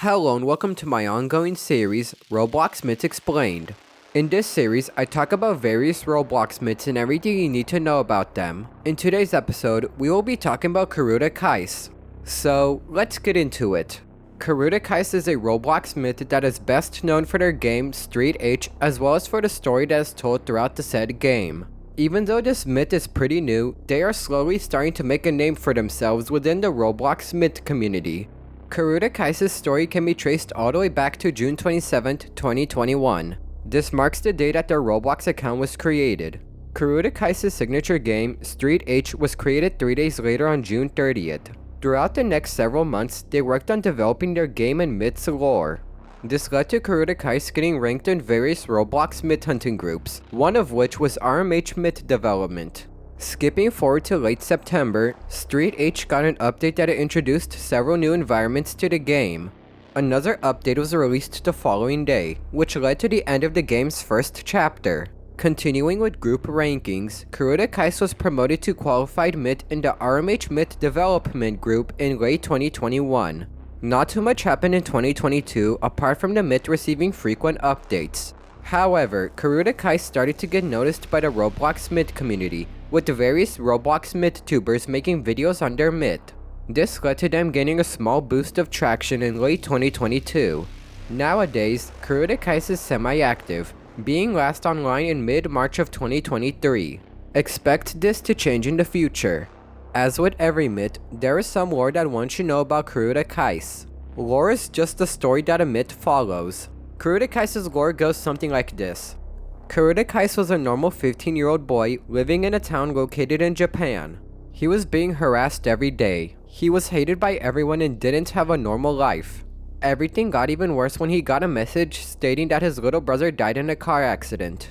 Hello and welcome to my ongoing series, Roblox Myths Explained. In this series, I talk about various Roblox myths and everything you need to know about them. In today's episode, we will be talking about Karuta Kais. So, let's get into it. Karuta Kais is a Roblox myth that is best known for their game Street H as well as for the story that is told throughout the said game. Even though this myth is pretty new, they are slowly starting to make a name for themselves within the Roblox myth community. Karuta Kais' story can be traced all the way back to June 27, 2021. This marks the day that their Roblox account was created. Karuta Kais' signature game, Street H, was created 3 days later on June 30th. Throughout the next several months, they worked on developing their game and myths lore. This led to Karuta Kais getting ranked in various Roblox myth hunting groups, one of which was RMH Myth Development. Skipping forward to late September, Street H got an update that it introduced several new environments to the game. Another update was released the following day, which led to the end of the game's first chapter. Continuing with group rankings, Karuta Kais was promoted to Qualified Myth in the RMH Myth Development Group in late 2021. Not too much happened in 2022 apart from the myth receiving frequent updates. However, Karuta Kais started to get noticed by the Roblox myth community, with the various Roblox myth tubers making videos on their myth. This led to them gaining a small boost of traction in late 2022. Nowadays, Karuta Kais is semi-active, being last online in mid-March of 2023. Expect this to change in the future. As with every myth, there is some lore that one should know about Karuta Kais. Lore is just the story that a myth follows. Karuta Kais' lore goes something like this. Karuta Kais was a normal 15-year-old boy living in a town located in Japan. He was being harassed every day. He was hated by everyone and didn't have a normal life. Everything got even worse when he got a message stating that his little brother died in a car accident.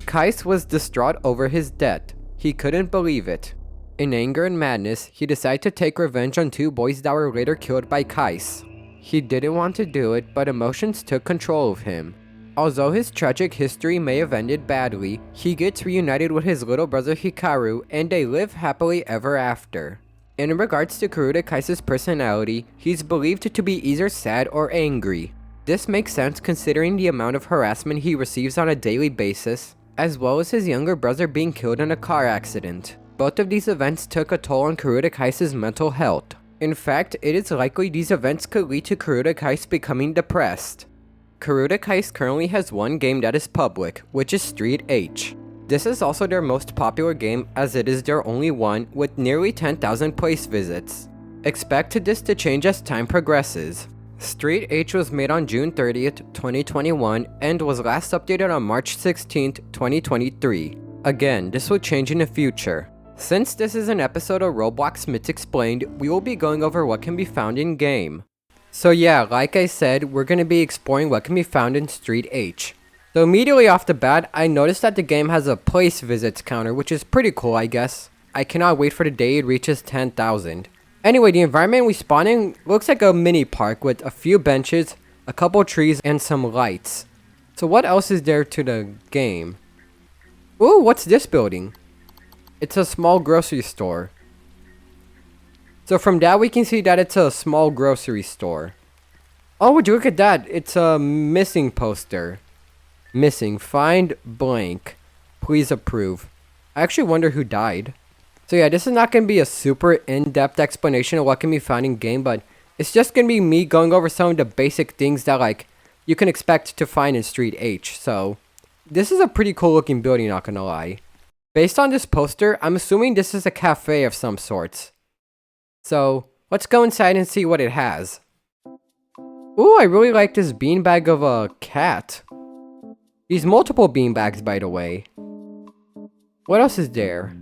Kais was distraught over his death. He couldn't believe it. In anger and madness, he decided to take revenge on 2 boys that were later killed by Kais. He didn't want to do it, but emotions took control of him. Although his tragic history may have ended badly, he gets reunited with his little brother Hikaru and they live happily ever after. In regards to Karuta Kais' personality, he's believed to be either sad or angry. This makes sense considering the amount of harassment he receives on a daily basis, as well as his younger brother being killed in a car accident. Both of these events took a toll on Karuta Kais' mental health. In fact, it is likely these events could lead to Karuta Kais becoming depressed. Karuta Kais currently has one game that is public, which is Street H. This is also their most popular game as it is their only one with nearly 10,000 place visits. Expect this to change as time progresses. Street H was made on June 30th, 2021 and was last updated on March 16th, 2023. Again, this will change in the future. Since this is an episode of Roblox Myths Explained, we will be going over what can be found in-game. So yeah, like I said, we're going to be exploring what can be found in Street H. So immediately off the bat, I noticed that the game has a place visits counter, which is pretty cool, I guess. I cannot wait for the day it reaches 10,000. Anyway, the environment we spawn in looks like a mini park with a few benches, a couple trees, and some lights. So what else is there to the game? Ooh, what's this building? It's a small grocery store. So from that we can see that it's a small grocery store. Oh, would you look at that? It's a missing poster. Missing. Find blank. Please approve. I actually wonder who died. So yeah, this is not going to be a super in-depth explanation of what can be found in game, but it's just going to be me going over some of the basic things that like you can expect to find in Street H. So this is a pretty cool looking building, not gonna lie. Based on this poster, I'm assuming this is a cafe of some sorts. So let's go inside and see what it has. Ooh, I really like this beanbag of a cat. These multiple beanbags, by the way. What else is there?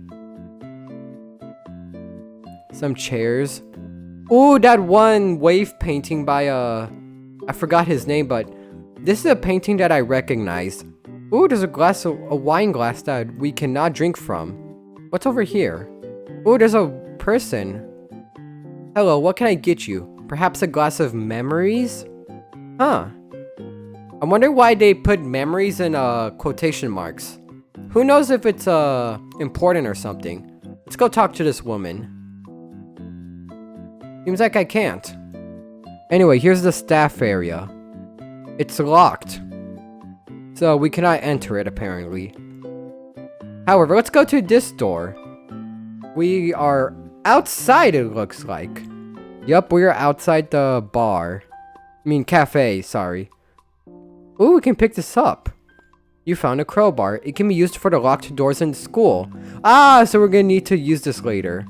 Some chairs. Ooh, that one wave painting by I forgot his name, but this is a painting that I recognized. Ooh, there's a wine glass that we cannot drink from. What's over here? Ooh, there's a person. Hello, what can I get you? Perhaps a glass of memories? Huh. I wonder why they put memories in quotation marks. Who knows if it's important or something. Let's go talk to this woman. Seems like I can't. Anyway, here's the staff area. It's locked, so we cannot enter it apparently. However, let's go to this door. We are outside, it looks like. Yup, we are outside the bar. I mean, cafe, sorry. Ooh, we can pick this up. You found a crowbar. It can be used for the locked doors in the school. Ah, so we're gonna need to use this later.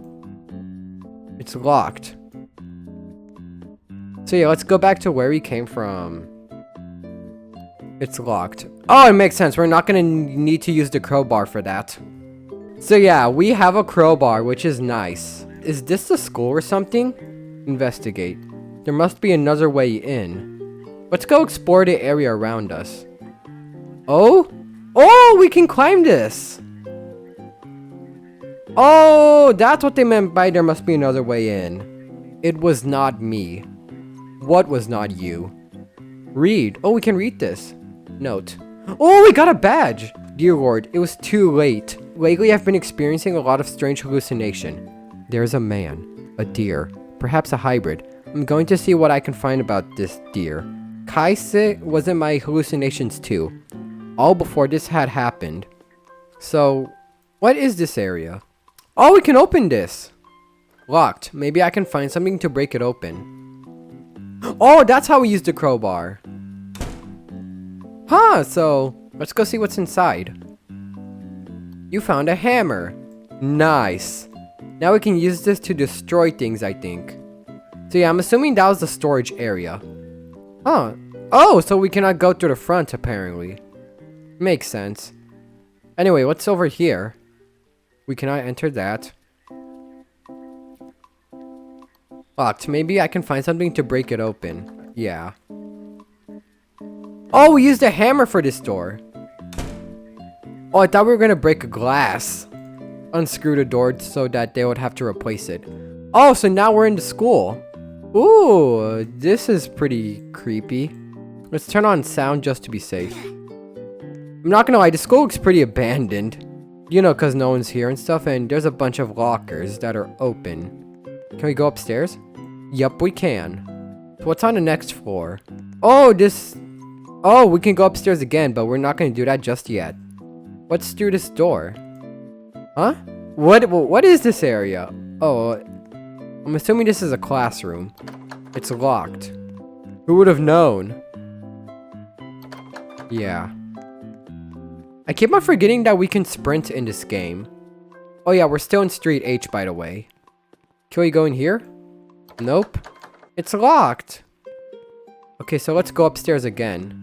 It's locked. So yeah, let's go back to where we came from. It's locked. Oh, it makes sense. We're not gonna need to use the crowbar for that. So yeah, we have a crowbar, which is nice. Is this the school or something? Investigate. There must be another way in. Let's go explore the area around us. Oh? Oh, we can climb this! Oh, that's what they meant by there must be another way in. It was not me. What was not you? Read. Oh, we can read this. Note. Oh, we got a badge! Dear Lord, it was too late. Lately, I've been experiencing a lot of strange hallucination. There's a man, a deer, perhaps a hybrid. I'm going to see what I can find about this deer. Kaise was in my hallucinations too. All before this had happened. So, what is this area? Oh, we can open this! Locked. Maybe I can find something to break it open. Oh, that's how we use the crowbar. Huh, so let's go see what's inside. You found a hammer. Nice. Now we can use this to destroy things, I think. So yeah, I'm assuming that was the storage area. Huh. Oh, so we cannot go through the front, apparently. Makes sense. Anyway, what's over here? We cannot enter that. Locked. Maybe I can find something to break it open. Yeah. Oh, we used a hammer for this door. Oh, I thought we were gonna break a glass. Unscrew the door so that they would have to replace it. Oh, so now we're in the school. Ooh, this is pretty creepy. Let's turn on sound just to be safe. I'm not gonna lie, the school looks pretty abandoned. You know, cause no one's here and stuff, and there's a bunch of lockers that are open. Can we go upstairs? Yup, we can. So what's on the next floor? Oh, this... Oh, we can go upstairs again, but we're not gonna do that just yet. What's through this door? Huh? What is this area? Oh, I'm assuming this is a classroom. It's locked. Who would have known? Yeah. I keep on forgetting that we can sprint in this game. Oh yeah, we're still in Street H, by the way. Can we go in here? Nope. It's locked. Okay, so let's go upstairs again.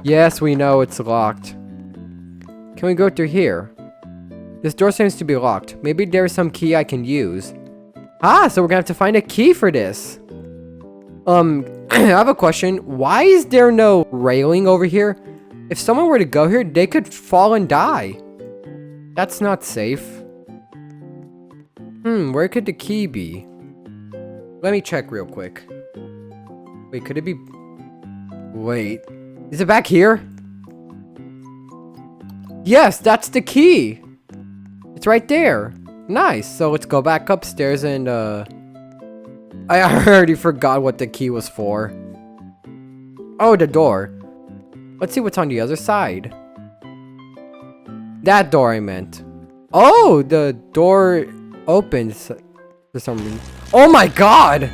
Yes, we know it's locked. Can we go through here? This door seems to be locked. Maybe there's some key I can use. Ah, so we're gonna have to find a key for this. I have a question. Why is there no railing over here? If someone were to go here, they could fall and die. That's not safe. Where could the key be? Let me check real quick. Wait, could it be... Wait. Is it back here? Yes, that's the key. It's right there. Nice. So let's go back upstairs and, I already forgot what the key was for. Oh, the door. Let's see what's on the other side. That door I meant. Oh, the door opens for some reason. Oh my god!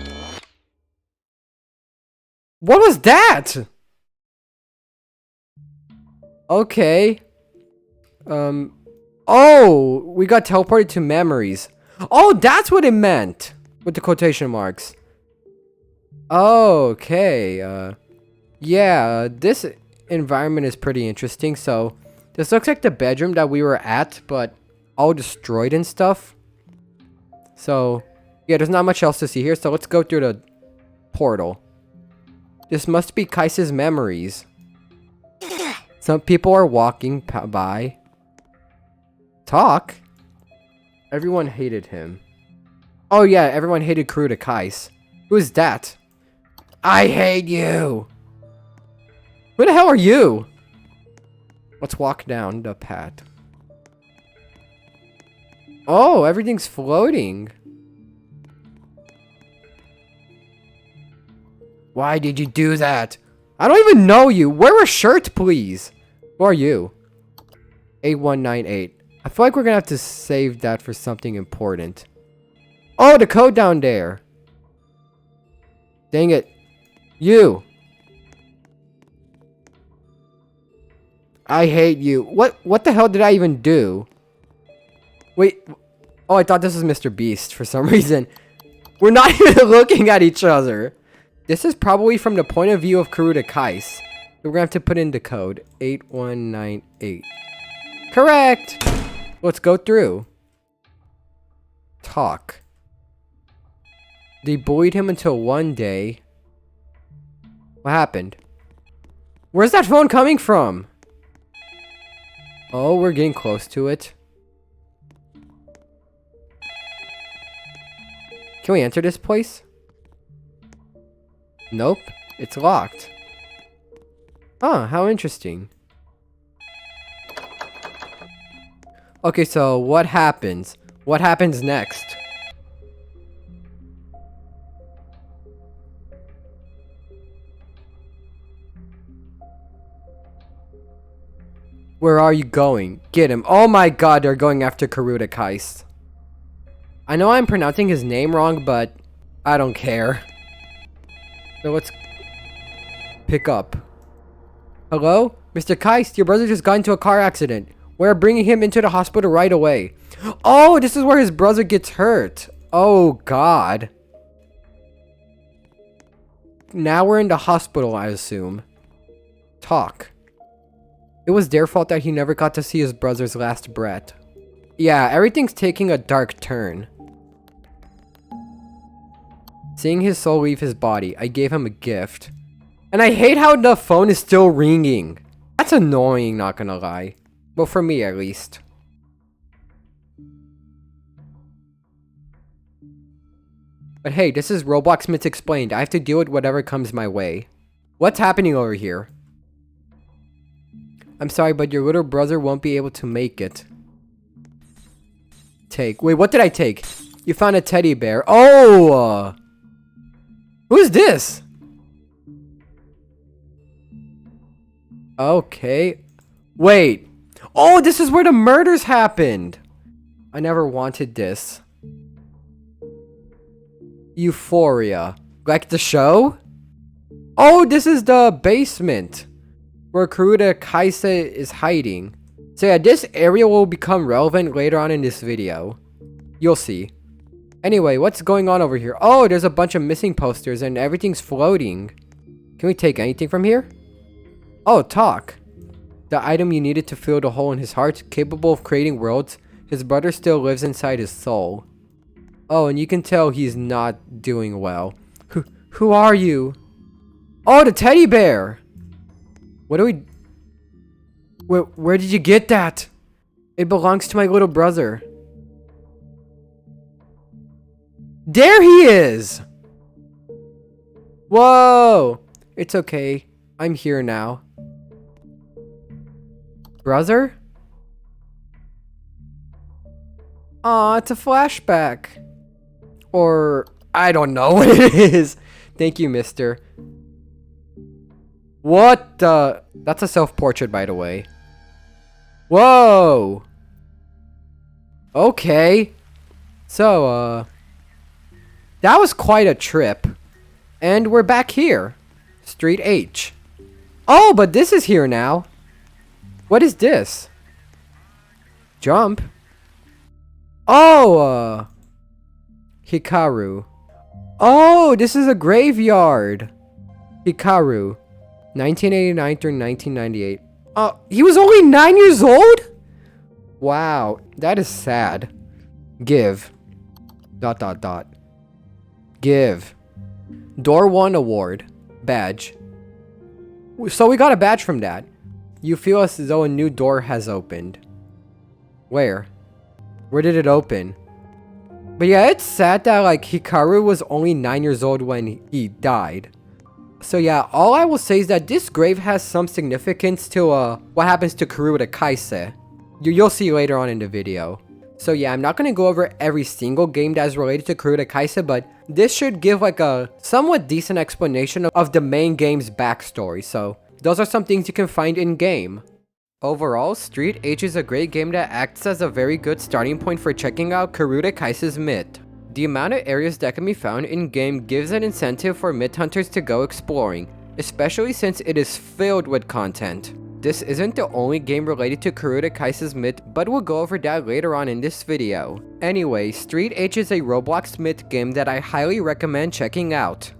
What was that? Okay. Oh, we got teleported to memories. Oh, that's what it meant. With the quotation marks. Okay, yeah, this environment is pretty interesting. So, this looks like the bedroom that we were at, but all destroyed and stuff. So, yeah, there's not much else to see here, so let's go through the portal. This must be Kaise's memories. Some people are walking by. Talk? Everyone hated him. Oh yeah, everyone hated Kuruda Kaise. Who is that? I hate you! Who the hell are you? Let's walk down the path. Oh, everything's floating. Why did you do that? I don't even know you. Wear a shirt, please. Who are you? 8198. I feel like we're gonna have to save that for something important. Oh, the code down there. Dang it. You. I hate you. What the hell did I even do? Wait. Oh, I thought this was Mr. Beast for some reason. We're not even looking at each other. This is probably from the point of view of Karuta Kais. We're gonna have to put in the code. 8198. Correct! Let's go through. Talk. They bullied him until one day. What happened? Where's that phone coming from? Oh, we're getting close to it. Can we enter this place? Nope, it's locked. Oh, how interesting. Okay, so what happens? What happens next? Where are you going? Get him. Oh my god, they're going after Karuta Kais. I know I'm pronouncing his name wrong, but I don't care. So let's pick up. Hello? Mr. Kais, your brother just got into a car accident. We're bringing him into the hospital right away. Oh, this is where his brother gets hurt. Oh god. Now we're in the hospital, I assume. Talk. It was their fault that he never got to see his brother's last breath. Yeah, everything's taking a dark turn. Seeing his soul leave his body, I gave him a gift. And I hate how the phone is still ringing. That's annoying, not gonna lie. Well, for me at least. But hey, this is Roblox Myths Explained. I have to deal with whatever comes my way. What's happening over here? I'm sorry, but your little brother won't be able to make it. Take. Wait, what did I take? You found a teddy bear. Oh! Who's this? Okay. Wait. Oh, this is where the murders happened. I never wanted this. Euphoria. Like the show? Oh, this is the basement where Karuta Kais is hiding. So yeah, this area will become relevant later on in this video. You'll see. Anyway, what's going on over here? Oh, there's a bunch of missing posters and everything's floating. Can we take anything from here? Oh, talk. The item you needed to fill the hole in his heart, capable of creating worlds, his brother still lives inside his soul. Oh, and you can tell he's not doing well. Who are you? Oh, the teddy bear! What do we... Where did you get that? It belongs to my little brother. There he is! Whoa! It's okay. I'm here now. Brother? Aw, it's a flashback. Or, I don't know what it is. Thank you, mister. What the? That's a self-portrait, by the way. Whoa! Okay. So, that was quite a trip. And we're back here. Street H. Oh, but this is here now. What is this? Jump? Oh, Hikaru. Oh, this is a graveyard. Hikaru. 1989 through 1998. He was only 9 years old? Wow, that is sad. Give. ... Give. Door 1 award. Badge. So we got a badge from that. You feel as though a new door has opened. Where? Where did it open? But yeah, it's sad that like Hikaru was only 9 years old when he died. So yeah, all I will say is that this grave has some significance to what happens to Karuta Kais. You'll see later on in the video. So yeah, I'm not gonna go over every single game that is related to Kurota Kaisen, but this should give like a somewhat decent explanation of the main game's backstory, so those are some things you can find in-game. Overall, Street H is a great game that acts as a very good starting point for checking out Kurota Kaisen's myth. The amount of areas that can be found in-game gives an incentive for myth hunters to go exploring, especially since it is filled with content. This isn't the only game related to Kurota Kaisen's myth, but we'll go over that later on in this video. Anyway, Street H is a Roblox myth game that I highly recommend checking out.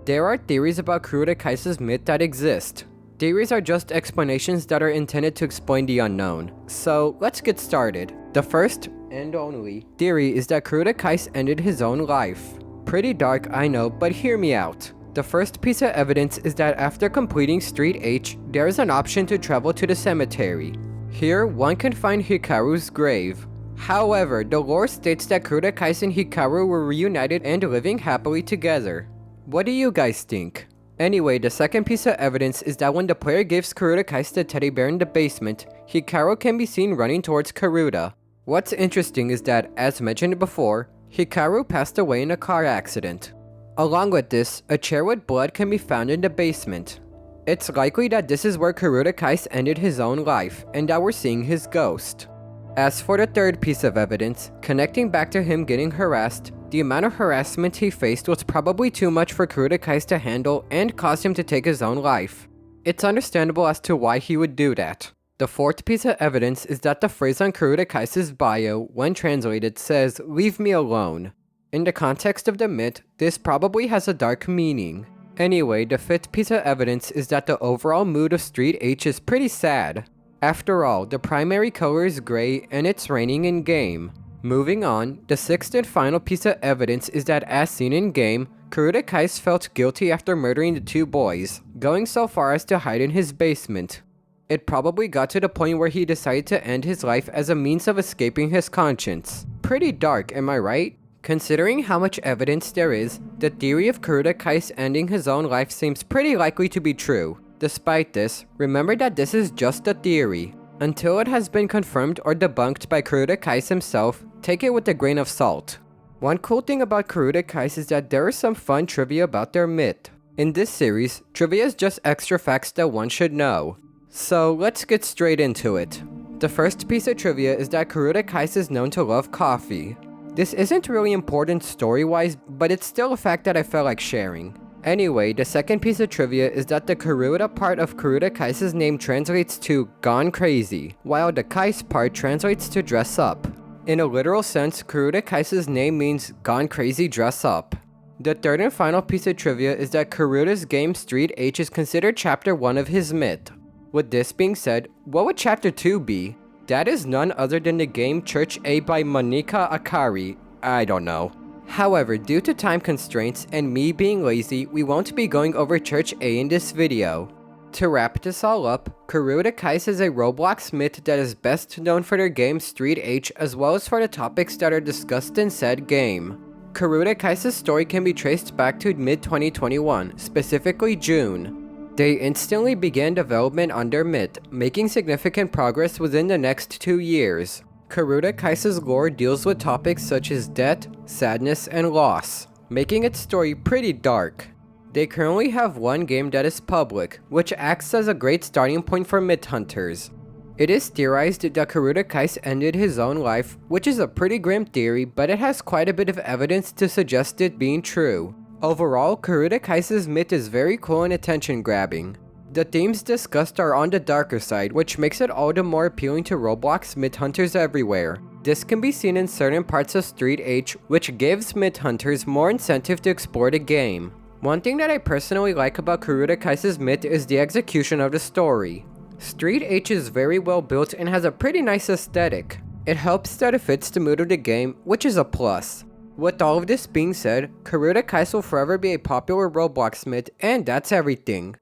There are theories about Kurota Kaisen's myth that exist. Theories are just explanations that are intended to explain the unknown. So let's get started. The first and only theory is that Kurota Kaisen ended his own life. Pretty dark, I know, but hear me out. The first piece of evidence is that after completing Street H, there is an option to travel to the cemetery. Here, one can find Hikaru's grave. However, the lore states that Kurota Kaisen and Hikaru were reunited and living happily together. What do you guys think? Anyway, the second piece of evidence is that when the player gives Kurota Kaisen the teddy bear in the basement, Hikaru can be seen running towards Kurota. What's interesting is that, as mentioned before, Hikaru passed away in a car accident. Along with this, a chair with blood can be found in the basement. It's likely that this is where Kurota Kaisen ended his own life, and that we're seeing his ghost. As for the third piece of evidence, connecting back to him getting harassed, the amount of harassment he faced was probably too much for Kurota Kaisen to handle and caused him to take his own life. It's understandable as to why he would do that. The fourth piece of evidence is that the phrase on Kurota Kaisen's bio, when translated, says, "Leave me alone." In the context of the myth, this probably has a dark meaning. Anyway, the fifth piece of evidence is that the overall mood of Street H is pretty sad. After all, the primary color is gray and it's raining in-game. Moving on, the sixth and final piece of evidence is that as seen in-game, Kurota Kaisen felt guilty after murdering the two boys, going so far as to hide in his basement. It probably got to the point where he decided to end his life as a means of escaping his conscience. Pretty dark, am I right? Considering how much evidence there is, the theory of Kurota Kaisen ending his own life seems pretty likely to be true. Despite this, remember that this is just a theory. Until it has been confirmed or debunked by Kurota Kaisen himself, take it with a grain of salt. One cool thing about Kurota Kaisen is that there is some fun trivia about their myth. In this series, trivia is just extra facts that one should know. So let's get straight into it. The first piece of trivia is that Kurota Kaisen is known to love coffee. This isn't really important story-wise, but it's still a fact that I felt like sharing. Anyway, the second piece of trivia is that the Kurota part of Kurota Kaisen's name translates to "gone crazy", while the Kaisen part translates to "dress up". In a literal sense, Kurota Kaisen's name means "gone crazy, dress up". The third and final piece of trivia is that Kurota's game Street H is considered chapter 1 of his myth. With this being said, what would chapter 2 be? That is none other than the game Church A by Monika Akari. I don't know. However, due to time constraints and me being lazy, we won't be going over Church A in this video. To wrap this all up, Kurota Kaisen is a Roblox myth that is best known for their game Street H as well as for the topics that are discussed in said game. Kurota Kaisen's story can be traced back to mid-2021, specifically June. They instantly began development on their myth, making significant progress within the next 2 years. Kurota Kaisen's lore deals with topics such as death, sadness, and loss, making its story pretty dark. They currently have one game that is public, which acts as a great starting point for myth hunters. It is theorized that Kurota Kaisen ended his own life, which is a pretty grim theory, but it has quite a bit of evidence to suggest it being true. Overall, Kurota Kaisen's myth is very cool and attention-grabbing. The themes discussed are on the darker side, which makes it all the more appealing to Roblox myth hunters everywhere. This can be seen in certain parts of Street H, which gives myth hunters more incentive to explore the game. One thing that I personally like about Kurota Kaisen's myth is the execution of the story. Street H is very well built and has a pretty nice aesthetic. It helps that it fits the mood of the game, which is a plus. With all of this being said, Kurota Kaisen will forever be a popular Roblox myth, and that's everything.